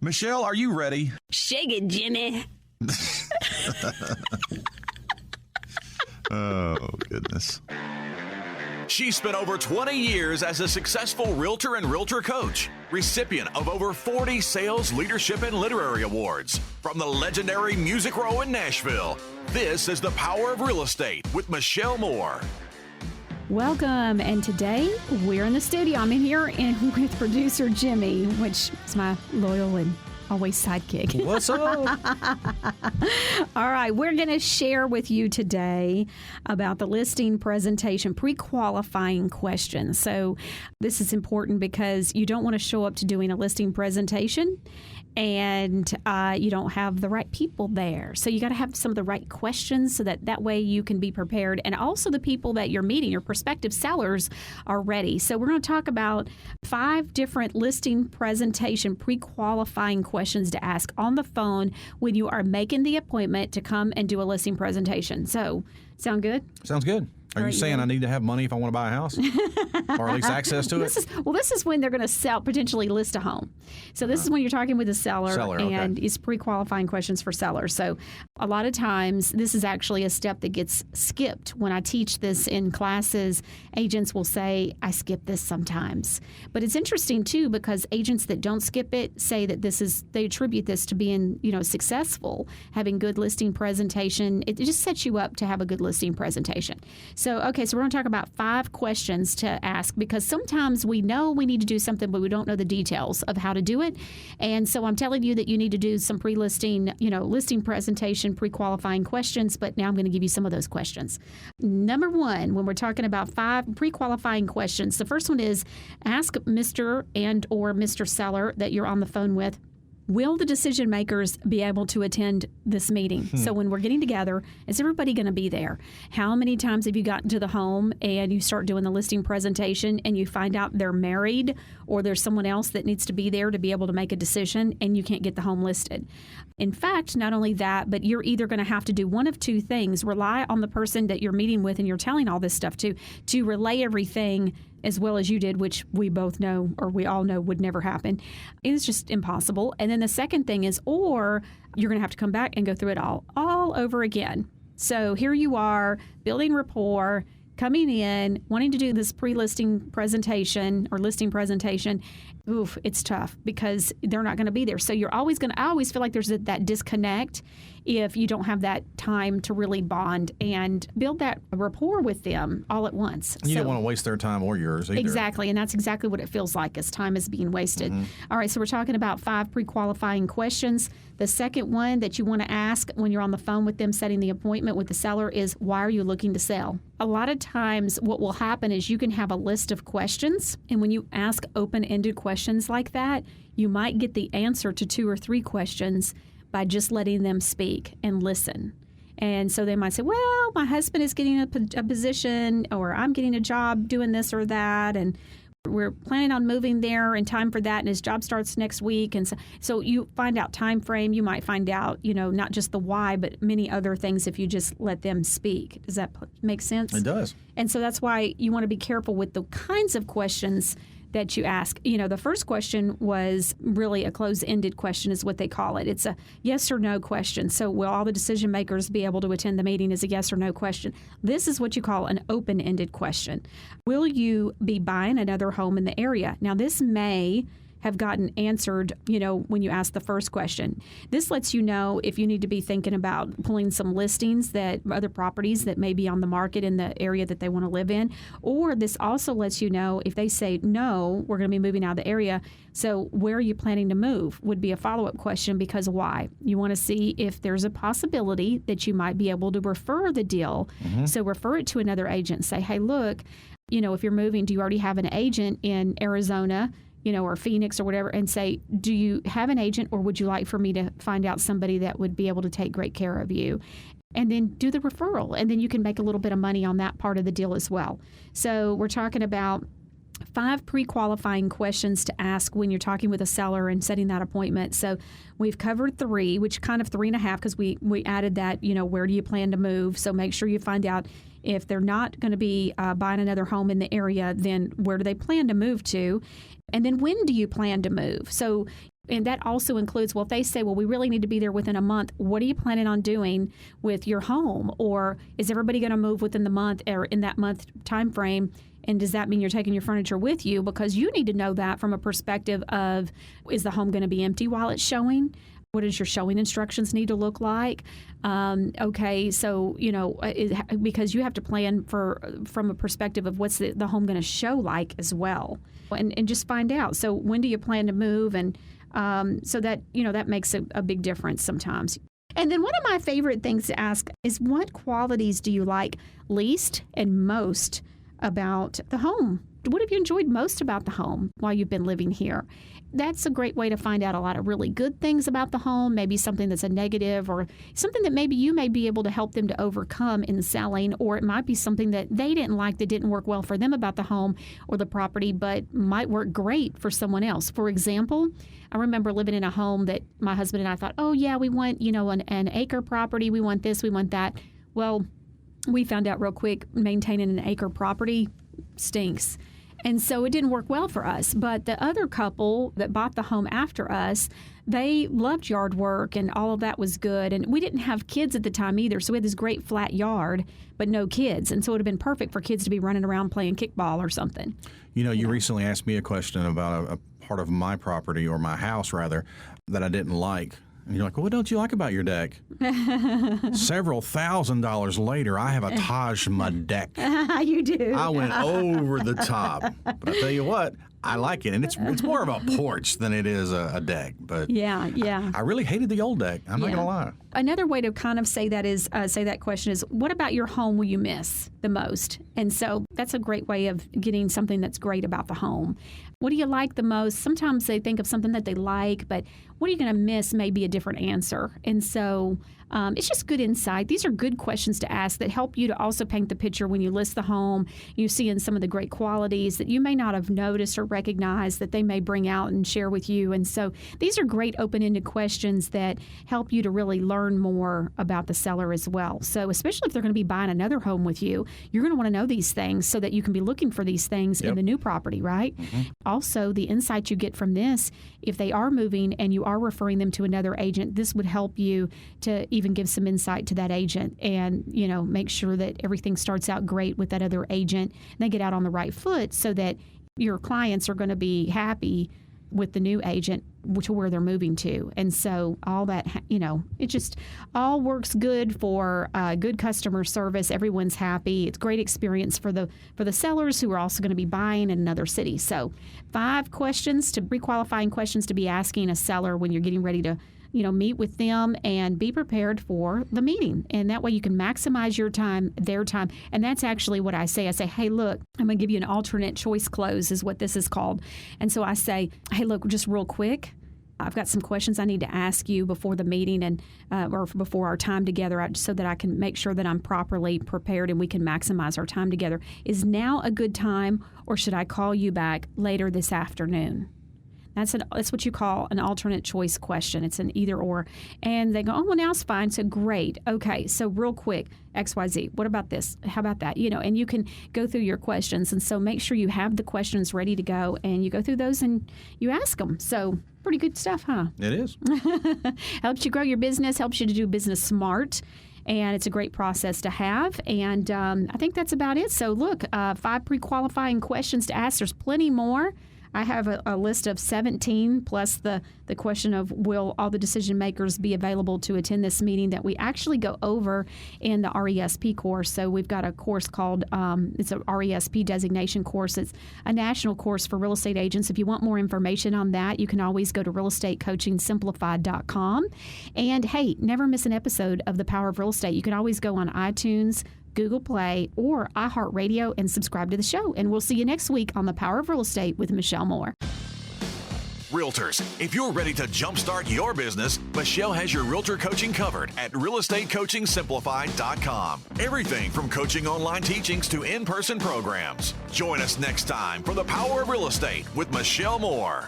Michelle, are you ready? Shake it, Jimmy. Oh, goodness. She spent over 20 years as a successful realtor and realtor coach, recipient of over 40 sales, leadership, and literary awards from the legendary Music Row in Nashville. This is The Power of Real Estate with Michelle Moore. Welcome, and today we're in the studio. I'm in here with producer Jimmy, which is my loyal and always sidekick. What's up? All right, we're going to share with you today about the listing presentation, pre-qualifying questions. So this is important because you don't want to show up to doing a listing presentation and you don't have the right people there. So you got to have some of the right questions so that way you can be prepared. And also the people that you're meeting, your prospective sellers, are ready. So we're going to talk about 5 different listing presentation pre-qualifying questions to ask on the phone when you are making the appointment to come and do a listing presentation. So, sound good? Sounds good. Are you saying I need to have money if I want to buy a house? Or at least access to it? This is when they're going to potentially list a home. So this is when you're talking with a seller and it's pre-qualifying questions for sellers. So a lot of times this is actually a step that gets skipped. When I teach this in classes, agents will say, I skip this sometimes. But it's interesting too because agents that don't skip it say that they attribute this to being, successful, having good listing presentation. It just sets you up to have a good listing presentation. So we're going to talk about 5 questions to ask because sometimes we know we need to do something, but we don't know the details of how to do it. And so I'm telling you that you need to do some pre-listing, listing presentation, pre-qualifying questions, but now I'm going to give you some of those questions. Number 1, when we're talking about 5 pre-qualifying questions, the first one is ask Mr. and or Mr. Seller that you're on the phone with, will the decision makers be able to attend this meeting? So when we're getting together, is everybody going to be there? How many times have you gotten to the home and you start doing the listing presentation and you find out they're married or there's someone else that needs to be there to be able to make a decision and you can't get the home listed? In fact, not only that, but you're either going to have to do one of 2 things. Rely on the person that you're meeting with and you're telling all this stuff to relay everything as well as you did, which we both know or we all know would never happen. It's just impossible. And then the second thing is, or you're going to have to come back and go through it all over again. So here you are building rapport, coming in, wanting to do this pre-listing presentation or listing presentation. Oof, it's tough because they're not going to be there. So I always feel like there's that disconnect if you don't have that time to really bond and build that rapport with them all at once. You don't want to waste their time or yours either. Exactly, and that's exactly what it feels like as time is being wasted. All right, so we're talking about 5 pre-qualifying questions. The second one that you want to ask when you're on the phone with them setting the appointment with the seller is, why are you looking to sell? A lot of times what will happen is you can have a list of questions, and when you ask open-ended questions like that, you might get the answer to 2 or 3 questions by just letting them speak and listen. And so they might say, well, my husband is getting a position, or I'm getting a job doing this or that, and we're planning on moving there in time for that, and his job starts next week. And so you find out time frame. You might find out, not just the why, but many other things if you just let them speak. Does that make sense? It does. And so that's why you want to be careful with the kinds of questions that you ask. The first question was really a closed-ended question is what they call it. It's a yes or no question. So will all the decision makers be able to attend the meeting is a yes or no question. This is what you call an open-ended question. Will you be buying another home in the area? Now, this may have gotten answered, when you ask the first question. This lets you know if you need to be thinking about pulling some listings other properties that may be on the market in the area that they want to live in. Or this also lets you know if they say, no, we're going to be moving out of the area. So where are you planning to move would be a follow-up question, because why? You want to see if there's a possibility that you might be able to refer the deal. So refer it to another agent. Say, hey, look, if you're moving, do you already have an agent in Arizona? Or Phoenix or whatever, and say, do you have an agent, or would you like for me to find out somebody that would be able to take great care of you? And then do the referral, and then you can make a little bit of money on that part of the deal as well. So we're talking about 5 pre-qualifying questions to ask when you're talking with a seller and setting that appointment. So we've covered 3, which kind of 3.5, because we added that, where do you plan to move? So make sure you find out if they're not going to be buying another home in the area, then where do they plan to move to? And then when do you plan to move? So And that also includes, well, if they say, well, we really need to be there within a month, what are you planning on doing with your home? Or is everybody going to move within the month or in that month time frame? And does that mean you're taking your furniture with you? Because you need to know that from a perspective of, is the home going to be empty while it's showing? What does your showing instructions need to look like? Okay, so, because you have to plan from a perspective of what's the home going to show like as well. And just find out. So when do you plan to move? And so that, that makes a big difference sometimes. And then one of my favorite things to ask is, what qualities do you like least and most about the home? What have you enjoyed most about the home while you've been living here? That's a great way to find out a lot of really good things about the home, maybe something that's a negative or something that maybe you may be able to help them to overcome in selling, or it might be something that they didn't like that didn't work well for them about the home or the property, but might work great for someone else. For example, I remember living in a home that my husband and I thought, oh yeah, we want, an acre property. We want this, we want that. Well, we found out real quick, maintaining an acre property stinks. And so it didn't work well for us. But the other couple that bought the home after us, they loved yard work and all of that was good. And we didn't have kids at the time either. So we had this great flat yard, but no kids. And so it would have been perfect for kids to be running around playing kickball or something. You recently asked me a question about a part of my property, or my house rather, that I didn't like. And you're like, well, what don't you like about your deck? Several $1,000s later, I have a Taj my deck. You do. I went over the top. But I tell you what, I like it. And it's more of a porch than it is a deck. But yeah. I really hated the old deck. I'm not going to lie. Another way to kind of say that is, say that question is, what about your home will you miss the most? And so that's a great way of getting something that's great about the home. What do you like the most? Sometimes they think of something that they like, but what are you going to miss may be a different answer. And so it's just good insight. These are good questions to ask that help you to also paint the picture when you list the home. You see in some of the great qualities that you may not have noticed or recognized that they may bring out and share with you. And so these are great open-ended questions that help you to really learn more about the seller as well. So especially if they're going to be buying another home with you, you're going to want to know these things so that you can be looking for these things in the new property, right? Mm-hmm. Also, the insight you get from this, if they are moving and you are referring them to another agent, this would help you to even give some insight to that agent and, make sure that everything starts out great with that other agent and they get out on the right foot so that your clients are going to be happy with the new agent to where they're moving to. And so all that, it just all works good for good customer service. Everyone's happy. It's a great experience for the sellers who are also going to be buying in another city. So 5 questions to pre-qualifying questions to be asking a seller when you're getting ready to meet with them, and be prepared for the meeting. And that way you can maximize your time, their time. And that's actually what I say. I say, hey, look, I'm going to give you an alternate choice close is what this is called. And so I say, hey, look, just real quick, I've got some questions I need to ask you before the meeting and or before our time together so that I can make sure that I'm properly prepared and we can maximize our time together. Is now a good time, or should I call you back later this afternoon? That's what you call an alternate choice question. It's an either or. And they go, oh, well, now it's fine. So great. Okay, so real quick, XYZ. What about this? How about that? And you can go through your questions. And so make sure you have the questions ready to go and you go through those and you ask them. So pretty good stuff, huh? It is. Helps you grow your business, helps you to do business smart. And it's a great process to have. And I think that's about it. So look, 5 pre-qualifying questions to ask. There's plenty more. I have a list of 17 plus the question of will all the decision makers be available to attend this meeting that we actually go over in the RESP course. So we've got a course called, it's a RESP designation course. It's a national course for real estate agents. If you want more information on that, you can always go to realestatecoachingsimplified.com. And hey, never miss an episode of The Power of Real Estate. You can always go on iTunes, Google Play, or iHeartRadio and subscribe to the show. And we'll see you next week on The Power of Real Estate with Michelle Moore. Realtors, if you're ready to jumpstart your business, Michelle has your realtor coaching covered at realestatecoachingsimplified.com. Everything from coaching online teachings to in-person programs. Join us next time for The Power of Real Estate with Michelle Moore.